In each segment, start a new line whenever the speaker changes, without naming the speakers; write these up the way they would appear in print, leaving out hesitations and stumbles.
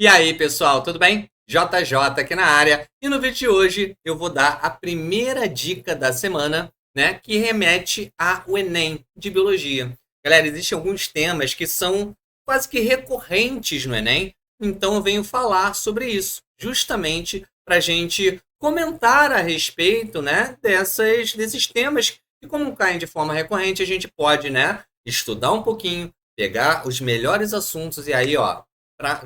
E aí, pessoal, tudo bem? JJ aqui na área. E no vídeo de hoje eu vou dar a primeira dica da semana, né, que remete ao Enem de Biologia. Galera, existem alguns temas que são quase que recorrentes no Enem, então eu venho falar sobre isso, justamente para a gente comentar a respeito, né, desses temas que, como caem de forma recorrente, a gente pode, né, estudar um pouquinho, pegar os melhores assuntos e aí, ó,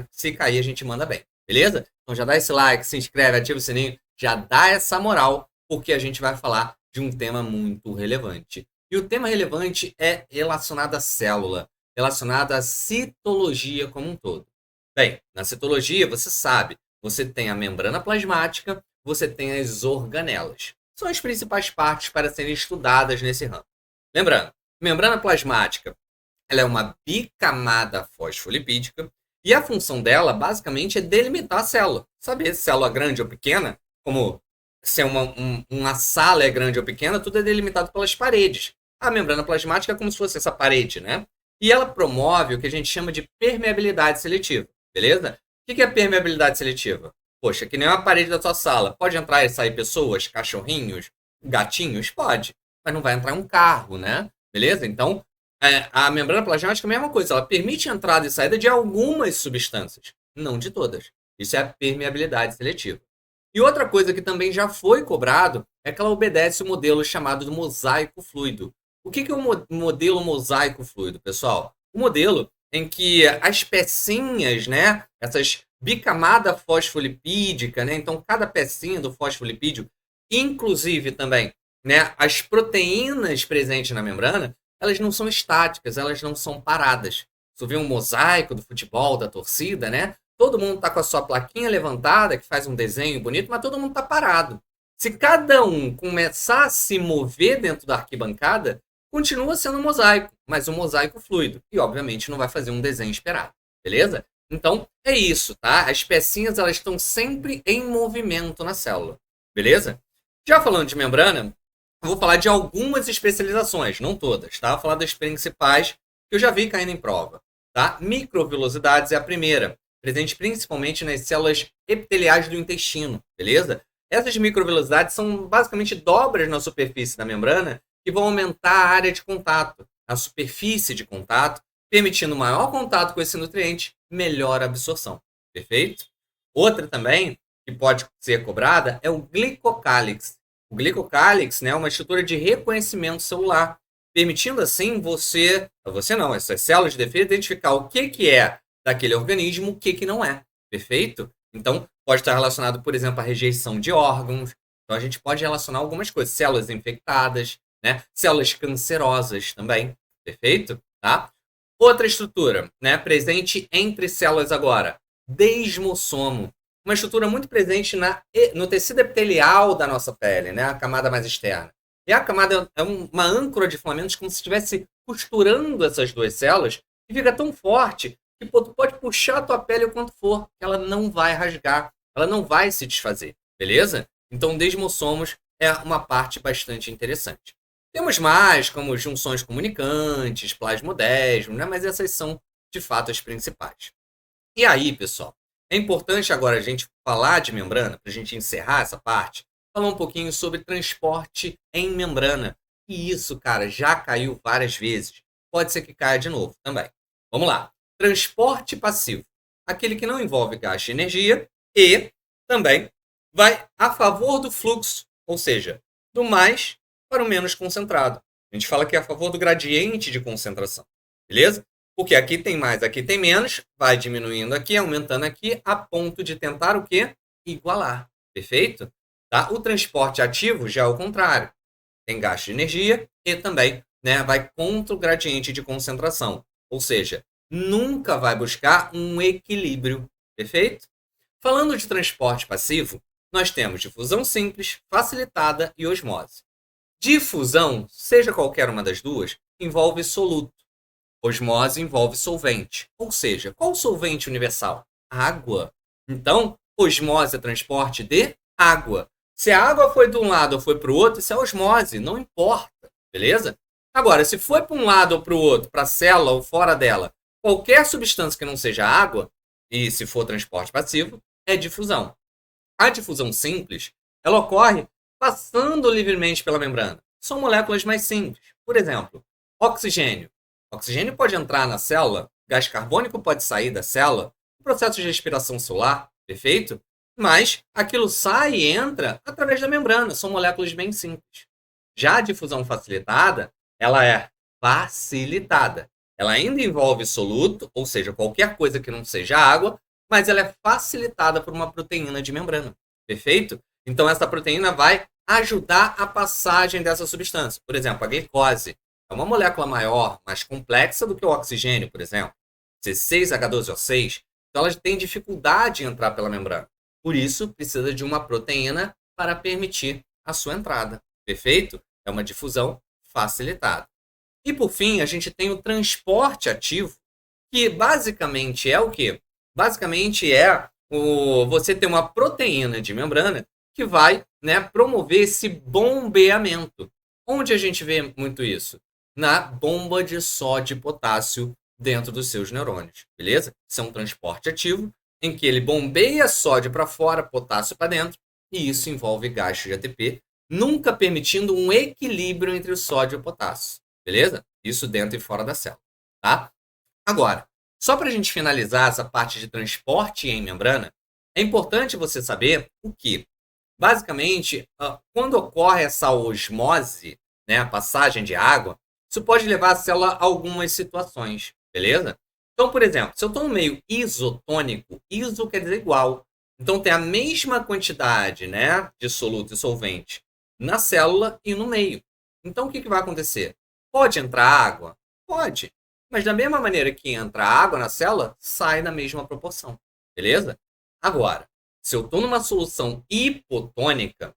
se cair, a gente manda bem, beleza? Então já dá esse like, se inscreve, ativa o sininho, já dá essa moral, porque a gente vai falar de um tema muito relevante. E o tema relevante é relacionado à célula, relacionado à citologia como um todo. Bem, na citologia, você sabe, você tem a membrana plasmática, você tem as organelas. São as principais partes para serem estudadas nesse ramo. Lembrando, membrana plasmática, ela é uma bicamada fosfolipídica, e a função dela, basicamente, é delimitar a célula. Saber se a célula é grande ou pequena, como se uma sala é grande ou pequena, tudo é delimitado pelas paredes. A membrana plasmática é como se fosse essa parede, né? E ela promove o que a gente chama de permeabilidade seletiva, beleza? O que é permeabilidade seletiva? Poxa, que nem uma parede da tua sala. Pode entrar e sair pessoas, cachorrinhos, gatinhos? Pode. Mas não vai entrar um carro, né? Beleza? Então, a membrana plasmática é a mesma coisa, ela permite a entrada e saída de algumas substâncias, não de todas. Isso é a permeabilidade seletiva. E outra coisa que também já foi cobrado é que ela obedece o modelo chamado de mosaico fluido. O que é o modelo mosaico fluido, pessoal? O modelo em que as pecinhas, né, essas bicamada fosfolipídica, né, então cada pecinha do fosfolipídio, inclusive também, né, as proteínas presentes na membrana, elas não são estáticas, elas não são paradas. Você vê um mosaico do futebol, da torcida, né? Todo mundo está com a sua plaquinha levantada, que faz um desenho bonito, mas todo mundo está parado. Se cada um começar a se mover dentro da arquibancada, continua sendo um mosaico, mas um mosaico fluido. E, obviamente, não vai fazer um desenho esperado. Beleza? Então, é isso, tá? As pecinhas, elas estão sempre em movimento na célula. Beleza? Já falando de membrana, eu vou falar de algumas especializações, não todas, tá? Vou falar das principais que eu já vi caindo em prova, tá? Microvilosidades é a primeira, presente principalmente nas células epiteliais do intestino, beleza? Essas microvilosidades são basicamente dobras na superfície da membrana que vão aumentar a área de contato, a superfície de contato, permitindo maior contato com esse nutriente, melhor absorção, perfeito? Outra também que pode ser cobrada é o glicocálix. O glicocálix, né, é uma estrutura de reconhecimento celular, permitindo assim essas células de defesa identificar o que é daquele organismo, o que não é, perfeito? Então, pode estar relacionado, por exemplo, à rejeição de órgãos. Então, a gente pode relacionar algumas coisas, células infectadas, né, células cancerosas também, perfeito? Tá? Outra estrutura, né, presente entre células agora, desmossomo. Uma estrutura muito presente no tecido epitelial da nossa pele, né? A camada mais externa. E a camada é uma âncora de filamentos como se estivesse costurando essas duas células e fica tão forte que tu pode puxar a tua pele o quanto for, que ela não vai rasgar, ela não vai se desfazer, beleza? Então, desmossomos é uma parte bastante interessante. Temos mais, como junções comunicantes, plasmodesmo, né? Mas essas são, de fato, as principais. E aí, pessoal? É importante agora a gente falar de membrana, para a gente encerrar essa parte, falar um pouquinho sobre transporte em membrana. E isso, cara, já caiu várias vezes. Pode ser que caia de novo também. Vamos lá. Transporte passivo. Aquele que não envolve gasto de energia e também vai a favor do fluxo, ou seja, do mais para o menos concentrado. A gente fala que é a favor do gradiente de concentração. Beleza? Porque aqui tem mais, aqui tem menos, vai diminuindo aqui, aumentando aqui, a ponto de tentar o quê? Igualar. Perfeito? Tá? O transporte ativo já é o contrário. Tem gasto de energia e também, né, vai contra o gradiente de concentração. Ou seja, nunca vai buscar um equilíbrio. Perfeito? Falando de transporte passivo, nós temos difusão simples, facilitada e osmose. Difusão, seja qualquer uma das duas, envolve soluto. Osmose envolve solvente. Ou seja, qual o solvente universal? Água. Então, osmose é transporte de água. Se a água foi de um lado ou foi para o outro, isso é osmose, não importa. Beleza? Agora, se foi para um lado ou para o outro, para a célula ou fora dela, qualquer substância que não seja água, e se for transporte passivo, é difusão. A difusão simples, ela ocorre passando livremente pela membrana. São moléculas mais simples. Por exemplo, oxigênio. Oxigênio pode entrar na célula, gás carbônico pode sair da célula, o processo de respiração celular, perfeito? Mas aquilo sai e entra através da membrana, são moléculas bem simples. Já a difusão facilitada, ela é facilitada. Ela ainda envolve soluto, ou seja, qualquer coisa que não seja água, mas ela é facilitada por uma proteína de membrana. Perfeito? Então, essa proteína vai ajudar a passagem dessa substância. Por exemplo, a glicose é uma molécula maior, mais complexa do que o oxigênio, por exemplo. C6H12O6. Então, ela tem dificuldade em entrar pela membrana. Por isso, precisa de uma proteína para permitir a sua entrada. Perfeito? É uma difusão facilitada. E, por fim, a gente tem o transporte ativo, que basicamente é o quê? Basicamente você ter uma proteína de membrana que vai, né, promover esse bombeamento. Onde a gente vê muito isso? Na bomba de sódio e potássio dentro dos seus neurônios, beleza? Isso é um transporte ativo em que ele bombeia sódio para fora, potássio para dentro, e isso envolve gasto de ATP, nunca permitindo um equilíbrio entre o sódio e o potássio, beleza? Isso dentro e fora da célula, tá? Agora, só para a gente finalizar essa parte de transporte em membrana, é importante você saber o que, basicamente, quando ocorre essa osmose, né, a passagem de água, isso pode levar a célula a algumas situações, beleza? Então, por exemplo, se eu estou no meio isotônico, iso quer dizer igual. Então, tem a mesma quantidade, né, de soluto e solvente na célula e no meio. Então, o que vai acontecer? Pode entrar água? Pode. Mas da mesma maneira que entra água na célula, sai na mesma proporção. Beleza? Agora, se eu estou numa solução hipotônica,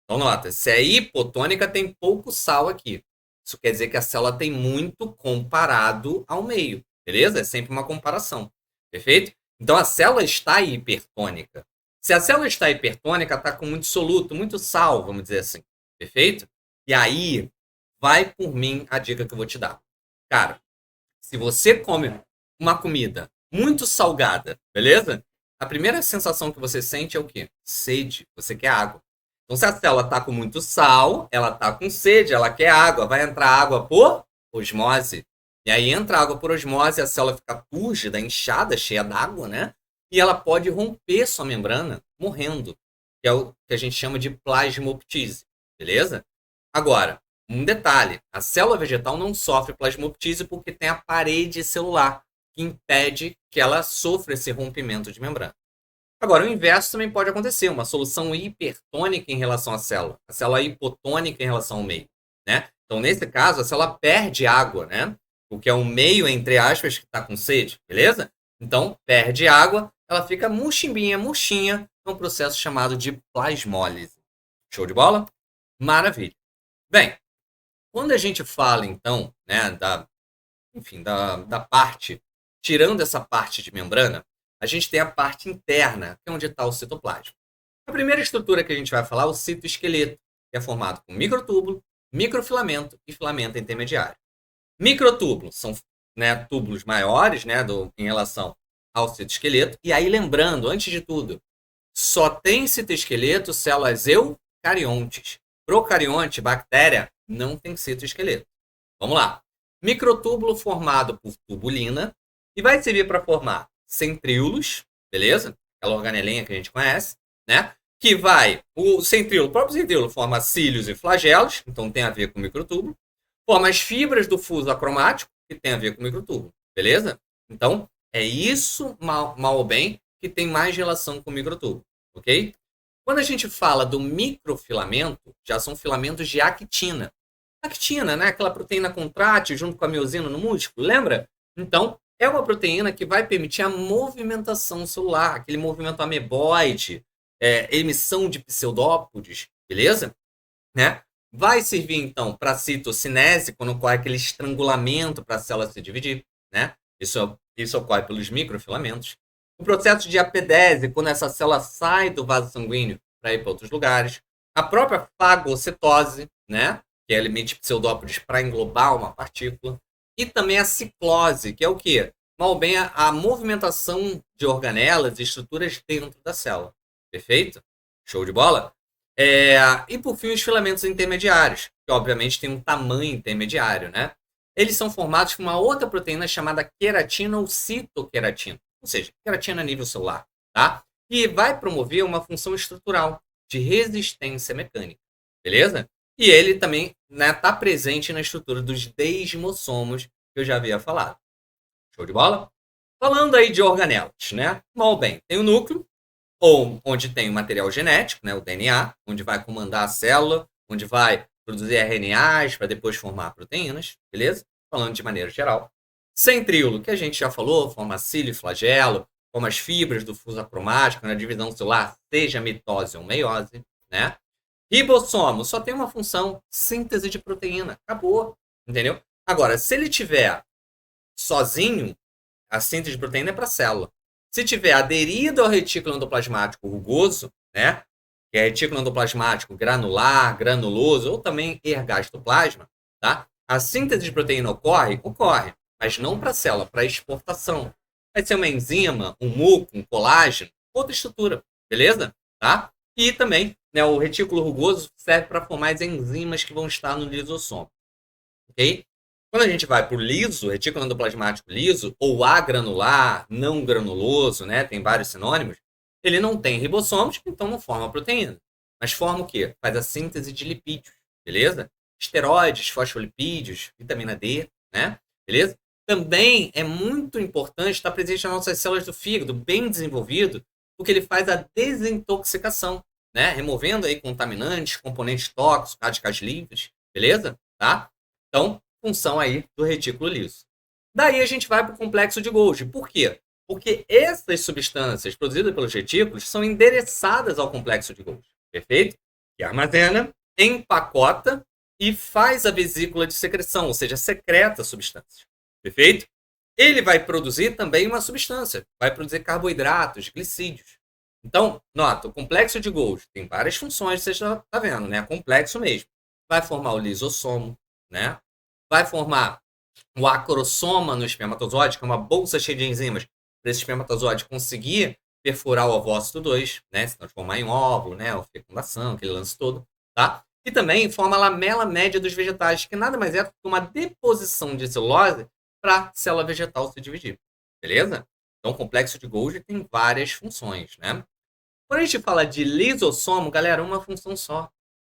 então nota, se é hipotônica, tem pouco sal aqui. Isso quer dizer que a célula tem muito comparado ao meio. Beleza? É sempre uma comparação. Perfeito? Então a célula está hipertônica. Se a célula está hipertônica, está com muito soluto, muito sal, vamos dizer assim. Perfeito? E aí, vai por mim a dica que eu vou te dar. Cara, se você come uma comida muito salgada, beleza? A primeira sensação que você sente é o quê? Sede. Você quer água. Então, se a célula está com muito sal, ela está com sede, ela quer água. Vai entrar água por osmose. E aí entra água por osmose, a célula fica túrgida, inchada, cheia d'água, né? E ela pode romper sua membrana morrendo, que é o que a gente chama de plasmoptise, beleza? Agora, um detalhe, a célula vegetal não sofre plasmoptise porque tem a parede celular, que impede que ela sofra esse rompimento de membrana. Agora, o inverso também pode acontecer, uma solução hipertônica em relação à célula, a célula hipotônica em relação ao meio, né? Então, nesse caso, a célula perde água, né? O que é um meio, entre aspas, que está com sede, beleza? Então, perde água, ela fica murchinha, é um processo chamado de plasmólise. Show de bola? Maravilha. Bem, quando a gente fala, então, né, da parte, tirando essa parte de membrana, a gente tem a parte interna, que é onde está o citoplasma. A primeira estrutura que a gente vai falar é o citoesqueleto, que é formado por microtúbulo, microfilamento e filamento intermediário. Microtúbulos são, né, túbulos maiores, né, em relação ao citoesqueleto. E aí, lembrando, antes de tudo, só tem citoesqueleto células eucariontes. Procarionte, bactéria, não tem citoesqueleto. Vamos lá. Microtúbulo formado por tubulina e vai servir para formar centríolos, beleza? Aquela organelinha que a gente conhece, né? Que vai, o próprio centríolo forma cílios e flagelos, então tem a ver com microtúbulo. Forma as fibras do fuso acromático, que tem a ver com microtúbulo, beleza? Então, é isso, mal ou bem, que tem mais relação com o microtúbulo, ok? Quando a gente fala do microfilamento, já são filamentos de actina. Actina, né? Aquela proteína contrátil junto com a miosina no músculo, lembra? Então, é uma proteína que vai permitir a movimentação celular, aquele movimento ameboide, emissão de pseudópodes, beleza? Né? Vai servir, então, para a citocinese, quando ocorre aquele estrangulamento para a célula se dividir, né? Isso ocorre pelos microfilamentos. O processo de apedese, quando essa célula sai do vaso sanguíneo para ir para outros lugares. A própria fagocitose, né? Que é emite pseudópodes para englobar uma partícula. E também a ciclose, que é o quê? mal ou bem a movimentação de organelas e estruturas dentro da célula. Perfeito? Show de bola? E por fim, os filamentos intermediários, que obviamente têm um tamanho intermediário, né? Eles são formados por uma outra proteína chamada queratina ou citoqueratina, ou seja, queratina a nível celular, tá? E vai promover uma função estrutural de resistência mecânica, beleza? E ele também está presente na estrutura dos desmossomos, que eu já havia falado. Show de bola? Falando aí de organelas, né? Mal bem, tem o núcleo, ou onde tem o material genético, né, o DNA, onde vai comandar a célula, onde vai produzir RNAs para depois formar proteínas, beleza? Falando de maneira geral. Centríolo, que a gente já falou, forma cílio e flagelo, forma as fibras do fuso acromático na divisão celular, seja mitose ou meiose, né? Ribossomo só tem uma função, síntese de proteína, acabou, entendeu? Agora, se ele tiver sozinho, a síntese de proteína é para a célula. Se tiver aderido ao retículo endoplasmático rugoso, né, que é retículo endoplasmático granular, granuloso ou também ergastoplasma, tá? A síntese de proteína ocorre, mas não para a célula, para exportação. Vai ser uma enzima, um muco, um colágeno, outra estrutura, beleza? Tá? E também, né, o retículo rugoso serve para formar as enzimas que vão estar no lisossomo, ok? Quando a gente vai para o liso, retículo endoplasmático liso, ou agranular, não granuloso, né, tem vários sinônimos, ele não tem ribossomos, então não forma proteína. Mas forma o quê? Faz a síntese de lipídios, beleza? Esteroides, fosfolipídios, vitamina D, né? Beleza? Também é muito importante estar presente nas nossas células do fígado, bem desenvolvido, porque ele faz a desintoxicação, né? Removendo aí contaminantes, componentes tóxicos, radicais livres, beleza? Tá? Então, função aí do retículo liso. Daí a gente vai para o complexo de Golgi. Por quê? Porque essas substâncias produzidas pelos retículos são endereçadas ao complexo de Golgi, perfeito? Que armazena, empacota e faz a vesícula de secreção, ou seja, secreta substâncias, perfeito? Ele vai produzir também uma substância, vai produzir carboidratos, glicídios. Então, nota, o complexo de Golgi tem várias funções, você já está vendo, né? É complexo mesmo. Vai formar o lisossomo, né? Vai formar o acrosoma no espermatozoide, que é uma bolsa cheia de enzimas, para esse espermatozoide conseguir perfurar o ovócito 2, né, se transformar em óvulo, né, a fecundação, aquele lance todo, tá? E também forma a lamela média dos vegetais, que nada mais é do que uma deposição de celulose para a célula vegetal se dividir, beleza? Então, o complexo de Golgi tem várias funções, né? Quando a gente fala de lisossomo, galera, uma função só,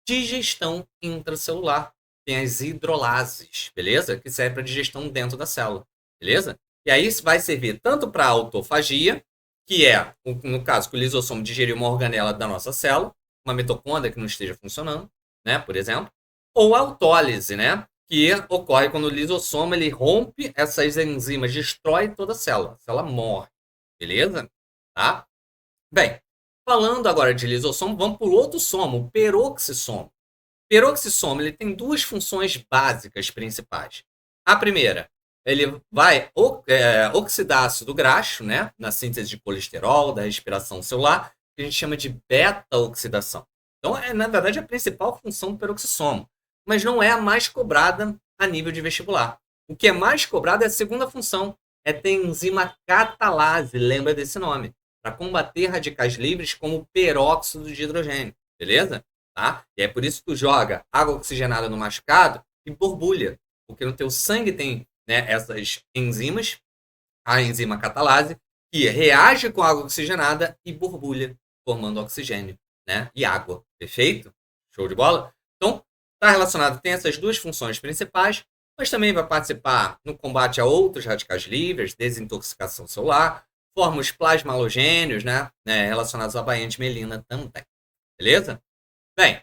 digestão intracelular. Tem as hidrolases, beleza? Que serve para digestão dentro da célula, beleza? E aí isso vai servir tanto para autofagia, que é, no caso, que o lisossomo digerir uma organela da nossa célula, uma mitocôndria que não esteja funcionando, né, por exemplo, ou autólise, né, que ocorre quando o lisossomo ele rompe essas enzimas, destrói toda a célula morre, beleza? Tá? Bem, falando agora de lisossomo, vamos para o outro somo, o peroxissomo. Peroxissomo ele tem duas funções básicas principais. A primeira, ele vai oxidar ácido graxo, né, na síntese de colesterol, da respiração celular, que a gente chama de beta-oxidação. Então, na verdade, a principal função do peroxissomo, mas não é a mais cobrada a nível de vestibular. O que é mais cobrado é a segunda função, é ter enzima catalase, lembra desse nome, para combater radicais livres como peróxido de hidrogênio, beleza? Tá? E é por isso que tu joga água oxigenada no machucado e borbulha, porque no teu sangue tem, né, essas enzimas, a enzima catalase, que reage com água oxigenada e borbulha, formando oxigênio, né, e água. Perfeito? Show de bola? Então, está relacionado, tem essas duas funções principais, mas também vai participar no combate a outros radicais livres, desintoxicação celular, forma os plasmalogênios, né, relacionados à baía antimelina também. Beleza? Bem,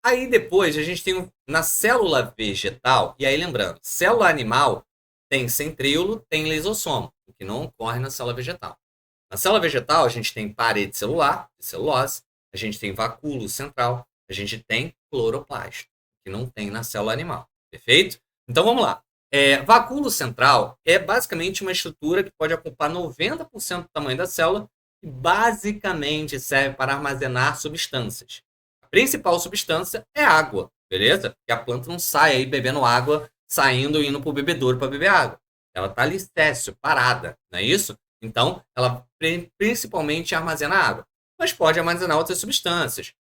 aí depois a gente tem na célula vegetal, e aí lembrando, célula animal tem centríolo, tem lisossomo, o que não ocorre na célula vegetal. Na célula vegetal a gente tem parede celular, de celulose, a gente tem vacúolo central, a gente tem cloroplasto, que não tem na célula animal, perfeito? Então vamos lá. Vacúolo central é basicamente uma estrutura que pode ocupar 90% do tamanho da célula e basicamente serve para armazenar substâncias. A principal substância é água, beleza? Porque a planta não sai aí bebendo água, saindo e indo para o bebedouro para beber água. Ela está ali céssio, parada, não é isso? Então, ela principalmente armazena água, mas pode armazenar outras substâncias,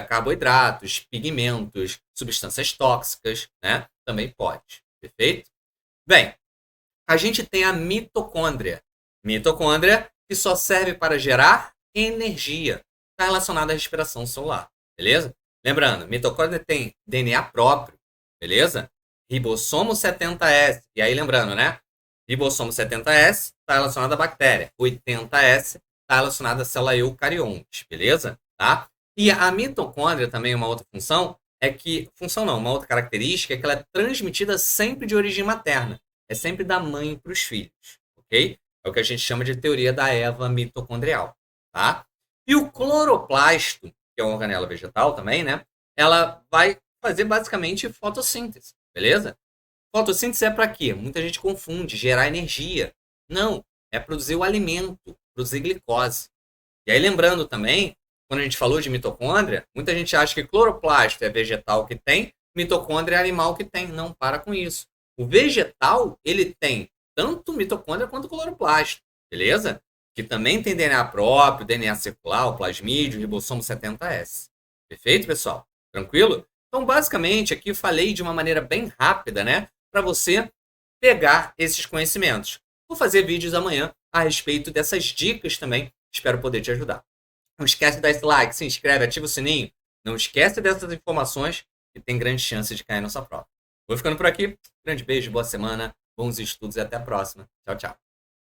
carboidratos, pigmentos, substâncias tóxicas, né? Também pode, perfeito? Bem, a gente tem a mitocôndria. Mitocôndria que só serve para gerar energia. Está relacionada à respiração celular, beleza? Lembrando, mitocôndria tem DNA próprio, beleza? Ribossomo 70S. E aí lembrando, né? Ribossomo 70S está relacionado à bactéria. 80S está relacionado à célula eucarionte, beleza? Tá? E a mitocôndria também, uma outra função, uma outra característica é que ela é transmitida sempre de origem materna. É sempre da mãe para os filhos, ok? É o que a gente chama de teoria da Eva mitocondrial, tá? E o cloroplasto, que é uma organela vegetal também, né? Ela vai fazer basicamente fotossíntese, beleza? Fotossíntese é para quê? Muita gente confunde, gerar energia. Não, é produzir o alimento, produzir glicose. E aí lembrando também, quando a gente falou de mitocôndria, muita gente acha que cloroplasto é vegetal que tem, mitocôndria é animal que tem. Não, para com isso. O vegetal, ele tem tanto mitocôndria quanto cloroplasto, beleza? Que também tem DNA próprio, DNA circular, o plasmídio, o ribossomo 70S. Perfeito, pessoal? Tranquilo? Então, basicamente, aqui falei de uma maneira bem rápida, né? Para você pegar esses conhecimentos. Vou fazer vídeos amanhã a respeito dessas dicas também. Espero poder te ajudar. Não esquece de dar esse like, se inscreve, ativa o sininho. Não esquece dessas informações que tem grande chance de cair na sua prova. Vou ficando por aqui. Grande beijo, boa semana, bons estudos e até a próxima. Tchau, tchau.